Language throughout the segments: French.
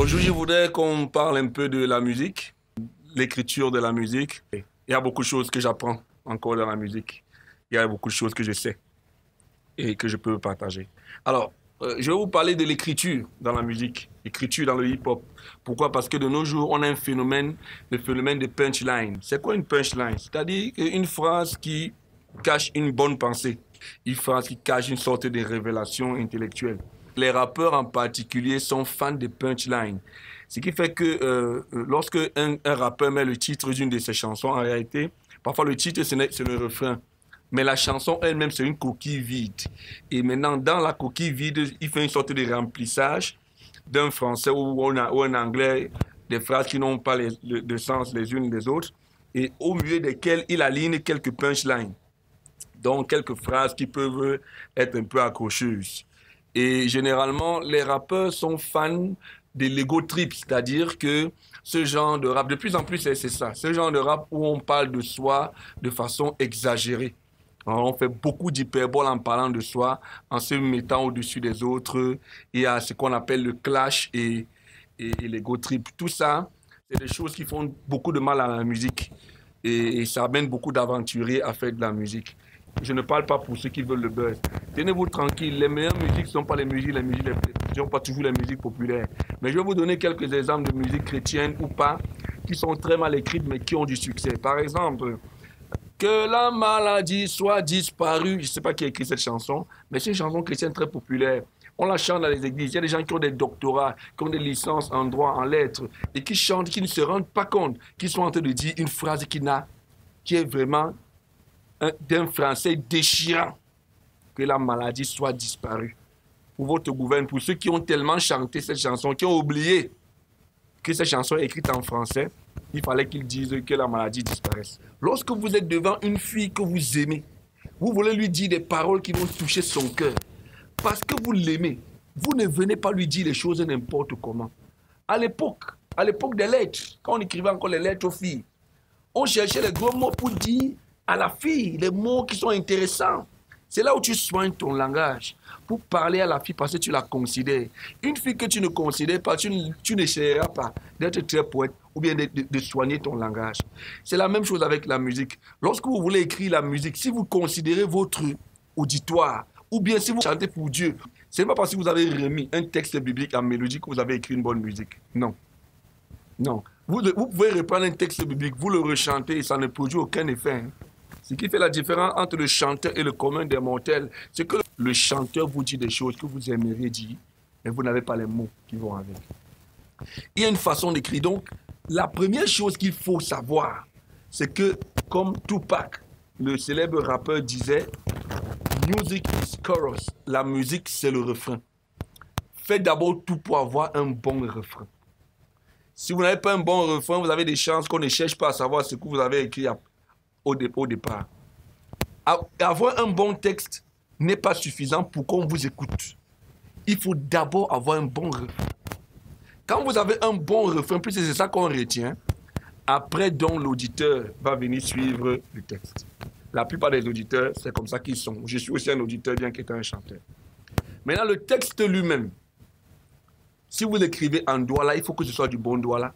Aujourd'hui, je voudrais qu'on parle un peu de la musique, l'écriture de la musique. Il y a beaucoup de choses que j'apprends encore dans la musique. Il y a beaucoup de choses que je sais et que je peux partager. Alors, je vais vous parler de l'écriture dans la musique, l'écriture dans le hip-hop. Pourquoi? Parce que de nos jours, on a un phénomène, le phénomène de punchline. C'est quoi une punchline? C'est-à-dire une phrase qui cache une bonne pensée, une phrase qui cache une sorte de révélation intellectuelle. Les rappeurs en particulier sont fans de punchline. Ce qui fait que lorsque un rappeur met le titre d'une de ses chansons, en réalité, parfois le titre, c'est le refrain. Mais la chanson elle-même, c'est une coquille vide. Et maintenant, dans la coquille vide, il fait une sorte de remplissage d'un français ou un anglais, des phrases qui n'ont pas de sens les unes des autres, et au milieu desquelles il aligne quelques punchlines. Donc, quelques phrases qui peuvent être un peu accrocheuses. Et généralement, les rappeurs sont fans de l'ego trip, c'est-à-dire que ce genre de rap, de plus en plus, c'est ça, ce genre de rap où on parle de soi de façon exagérée. Alors, on fait beaucoup d'hyperbole en parlant de soi, en se mettant au-dessus des autres. Il y a ce qu'on appelle le clash et l'ego trip. Tout ça, c'est des choses qui font beaucoup de mal à la musique. Et ça amène beaucoup d'aventuriers à faire de la musique. Je ne parle pas pour ceux qui veulent le buzz. Tenez-vous tranquille, les meilleures musiques ne sont pas les musiques ne sont pas toujours les musiques populaires. Mais je vais vous donner quelques exemples de musique chrétienne ou pas, qui sont très mal écrites, mais qui ont du succès. Par exemple, que la maladie soit disparue. Je ne sais pas qui a écrit cette chanson, mais c'est une chanson chrétienne très populaire. On la chante dans les églises. Il y a des gens qui ont des doctorats, qui ont des licences en droit, en lettres, et qui chantent, qui ne se rendent pas compte, qui sont en train de dire une phrase qui est vraiment d'un français déchirant, que la maladie soit disparue. Pour votre gouvernement, pour ceux qui ont tellement chanté cette chanson, qui ont oublié que cette chanson est écrite en français, il fallait qu'ils disent que la maladie disparaisse. Lorsque vous êtes devant une fille que vous aimez, vous voulez lui dire des paroles qui vont toucher son cœur, parce que vous l'aimez, vous ne venez pas lui dire les choses n'importe comment. À l'époque des lettres, quand on écrivait encore les lettres aux filles, on cherchait les gros mots pour dire à la fille les mots qui sont intéressants. C'est là où tu soignes ton langage pour parler à la fille parce que tu la considères. Une fille que tu ne considères pas, tu n'essaieras pas d'être très poète ou bien de soigner ton langage. C'est la même chose avec la musique. Lorsque vous voulez écrire la musique, si vous considérez votre auditoire ou bien si vous chantez pour Dieu, ce n'est pas parce que vous avez remis un texte biblique en mélodie que vous avez écrit une bonne musique. Non. Non. Vous pouvez reprendre un texte biblique, vous le rechantez et ça ne produit aucun effet. Hein. Ce qui fait la différence entre le chanteur et le commun des mortels, c'est que le chanteur vous dit des choses que vous aimeriez dire, mais vous n'avez pas les mots qui vont avec. Il y a une façon d'écrire. Donc, la première chose qu'il faut savoir, c'est que, comme Tupac, le célèbre rappeur, disait, Music is chorus. La musique, c'est le refrain. Faites d'abord tout pour avoir un bon refrain. Si vous n'avez pas un bon refrain, vous avez des chances qu'on ne cherche pas à savoir ce que vous avez écrit au départ. Avoir un bon texte n'est pas suffisant pour qu'on vous écoute. Il faut d'abord avoir un bon refrain. Quand vous avez un bon refrain, puis c'est ça qu'on retient, après donc l'auditeur va venir suivre le texte. La plupart des auditeurs, c'est comme ça qu'ils sont. Je suis aussi un auditeur bien qu'étant un chanteur. Maintenant, le texte lui-même, si vous l'écrivez en douala, il faut que ce soit du bon douala.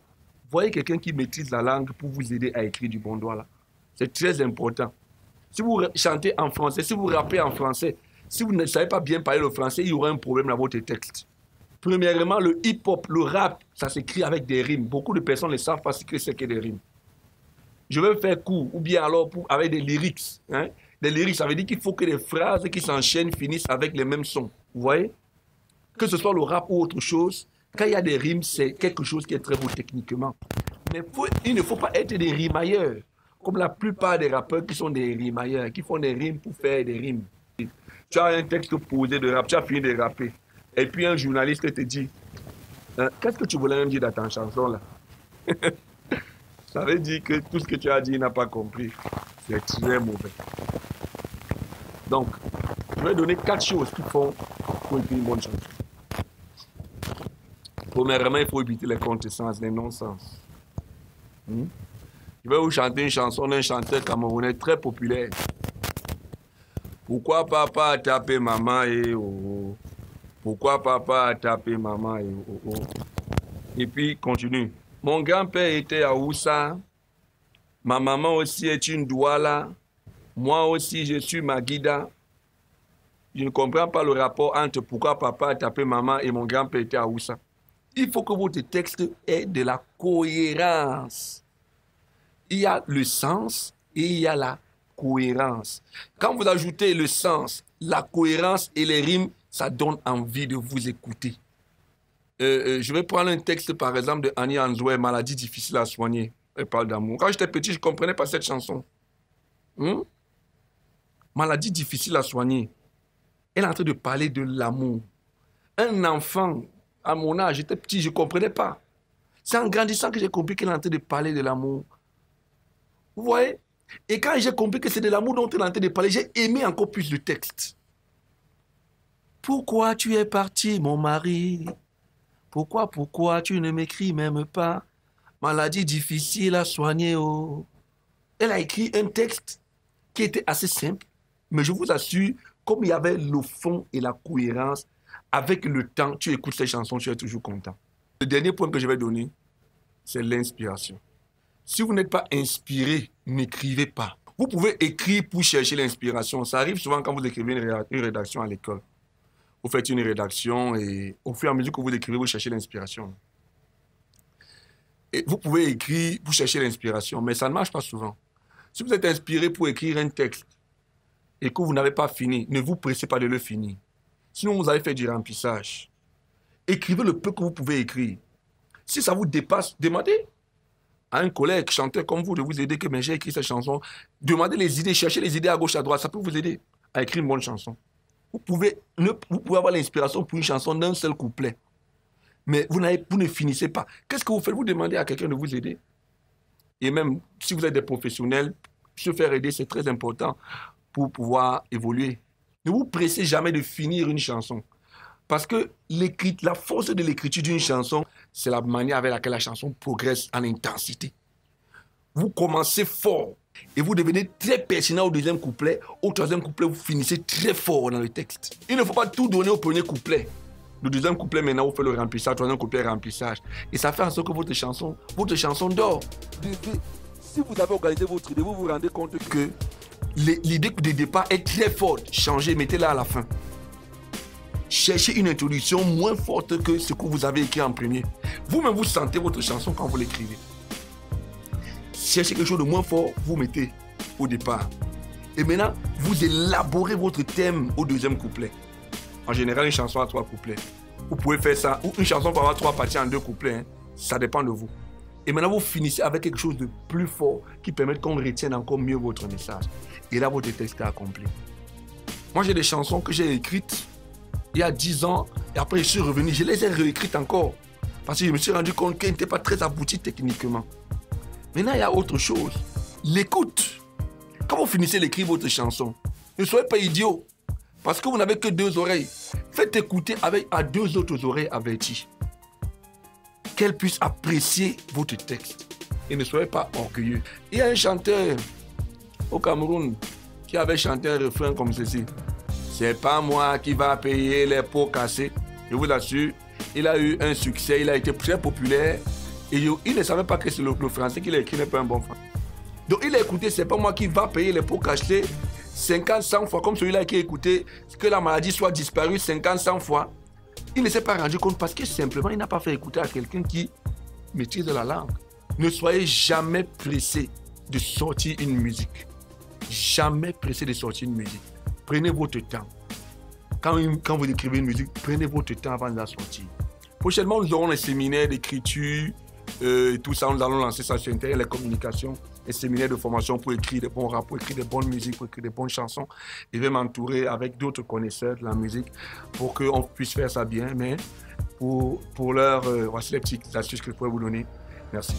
Voyez quelqu'un qui maîtrise la langue pour vous aider à écrire du bon douala. C'est très important. Si vous chantez en français, si vous rappez en français, si vous ne savez pas bien parler le français, il y aura un problème dans votre texte. Premièrement, le hip-hop, le rap, ça s'écrit avec des rimes. Beaucoup de personnes ne savent pas ce que c'est que des rimes. Je vais faire court, ou bien alors avec des lyrics. Hein? Des lyrics, ça veut dire qu'il faut que les phrases qui s'enchaînent finissent avec les mêmes sons. Vous voyez? Que ce soit le rap ou autre chose, quand il y a des rimes, c'est quelque chose qui est très beau techniquement. Mais il ne faut pas être des rimailleurs. Comme la plupart des rappeurs qui sont des rimailleurs, qui font des rimes pour faire des rimes. Tu as un texte posé de rap, tu as fini de rapper. Et puis un journaliste te dit, qu'est-ce que tu voulais me dire dans ta chanson là? Ça veut dire que tout ce que tu as dit, il n'a pas compris. C'est très mauvais. Donc, je vais donner 4 choses qu'il faut pour écrire une bonne chanson. Premièrement, il faut éviter les contresens, les non-sens. Je vais vous chanter une chanson d'un chanteur camerounais très populaire. Pourquoi papa a tapé maman et oh, oh. Pourquoi papa a tapé maman et oh, oh. Et puis, continue. Mon grand-père était à Oussa. Ma maman aussi est une Douala. Moi aussi, je suis Maguida. Je ne comprends pas le rapport entre pourquoi papa a tapé maman et mon grand-père était à Oussa. Il faut que votre texte ait de la cohérence. Il y a le sens et il y a la cohérence. Quand vous ajoutez le sens, la cohérence et les rimes, ça donne envie de vous écouter. Je vais prendre un texte, par exemple, de Annie Anzoué, Maladie difficile à soigner. Elle parle d'amour. Quand j'étais petit, je ne comprenais pas cette chanson. Maladie difficile à soigner. Elle est en train de parler de l'amour. Un enfant, à mon âge, j'étais petit, je ne comprenais pas. C'est en grandissant que j'ai compris qu'elle est en train de parler de l'amour. Vous voyez? Et quand j'ai compris que c'est de l'amour dont elle est en train de parler, j'ai aimé encore plus le texte. Pourquoi tu es parti, mon mari? Pourquoi tu ne m'écris même pas? Maladie difficile à soigner, oh. Elle a écrit un texte qui était assez simple, mais je vous assure, comme il y avait le fond et la cohérence, avec le temps, tu écoutes ces chansons, tu es toujours content. Le dernier point que je vais donner, c'est l'inspiration. Si vous n'êtes pas inspiré, n'écrivez pas. Vous pouvez écrire pour chercher l'inspiration. Ça arrive souvent quand vous écrivez une rédaction à l'école. Vous faites une rédaction et au fur et à mesure que vous écrivez, vous cherchez l'inspiration. Et vous pouvez écrire pour chercher l'inspiration, mais ça ne marche pas souvent. Si vous êtes inspiré pour écrire un texte et que vous n'avez pas fini, ne vous pressez pas de le finir. Sinon, vous allez faire du remplissage. Écrivez le peu que vous pouvez écrire. Si ça vous dépasse, demandez à un collègue, chanteur comme vous, de vous aider, que j'ai écrit cette chanson. Demandez les idées, cherchez les idées à gauche, à droite. Ça peut vous aider à écrire une bonne chanson. Vous pouvez avoir l'inspiration pour une chanson d'un seul couplet. Mais vous ne finissez pas. Qu'est-ce que vous faites? Vous demandez à quelqu'un de vous aider. Et même si vous êtes des professionnels, se faire aider, c'est très important pour pouvoir évoluer. Ne vous pressez jamais de finir une chanson. Parce que la force de l'écriture d'une chanson, c'est la manière avec laquelle la chanson progresse en intensité. Vous commencez fort et vous devenez très pertinent au deuxième couplet. Au troisième couplet, vous finissez très fort dans le texte. Il ne faut pas tout donner au premier couplet. Le deuxième couplet, maintenant, vous faites le remplissage. Le troisième couplet, remplissage. Et ça fait en sorte que votre chanson dort. Si vous avez organisé votre idée, vous vous rendez compte que l'idée de départ est très forte. Changez, mettez-la à la fin. Cherchez une introduction moins forte que ce que vous avez écrit en premier. Vous-même, vous sentez votre chanson quand vous l'écrivez. Cherchez quelque chose de moins fort, vous mettez au départ. Et maintenant, vous élaborez votre thème au deuxième couplet. En général, une chanson a 3 couplets. Vous pouvez faire ça, ou une chanson peut avoir 3 parties en 2 couplets. Hein. Ça dépend de vous. Et maintenant, vous finissez avec quelque chose de plus fort qui permet qu'on retienne encore mieux votre message. Et là, votre texte est accompli. Moi, j'ai des chansons que j'ai écrites il y a 10 ans, et après je suis revenu, je les ai réécrites encore. Parce que je me suis rendu compte qu'elles n'étaient pas très abouties techniquement. Maintenant, il y a autre chose. L'écoute. Quand vous finissez d'écrire votre chanson, ne soyez pas idiot. Parce que vous n'avez que 2 oreilles. Faites écouter à 2 autres oreilles averties. Qu'elles puissent apprécier votre texte. Et ne soyez pas orgueilleux. Il y a un chanteur au Cameroun qui avait chanté un refrain comme ceci. C'est pas moi qui va payer les pots cassés. Je vous assure, il a eu un succès, il a été très populaire. Et il ne savait pas que c'est le français qu'il a écrit n'est pas un bon français. Donc il a écouté, c'est pas moi qui va payer les pots cassés 50, 100 fois, comme celui-là qui a écouté que la maladie soit disparue 50, 100 fois. Il ne s'est pas rendu compte parce que simplement il n'a pas fait écouter à quelqu'un qui maîtrise la langue. Ne soyez jamais pressé de sortir une musique. Jamais pressé de sortir une musique. Prenez votre temps. Quand vous écrivez une musique, prenez votre temps avant de la sortir. Prochainement, nous aurons les séminaires d'écriture, tout ça. Nous allons lancer ça sur Internet, les communications, les séminaires de formation pour écrire des bons rap, pour écrire des bonnes musiques, pour écrire des bonnes chansons. Je vais m'entourer avec d'autres connaisseurs de la musique pour qu'on puisse faire ça bien. Mais pour l'heure, voici les petites astuces que je pourrais vous donner. Merci.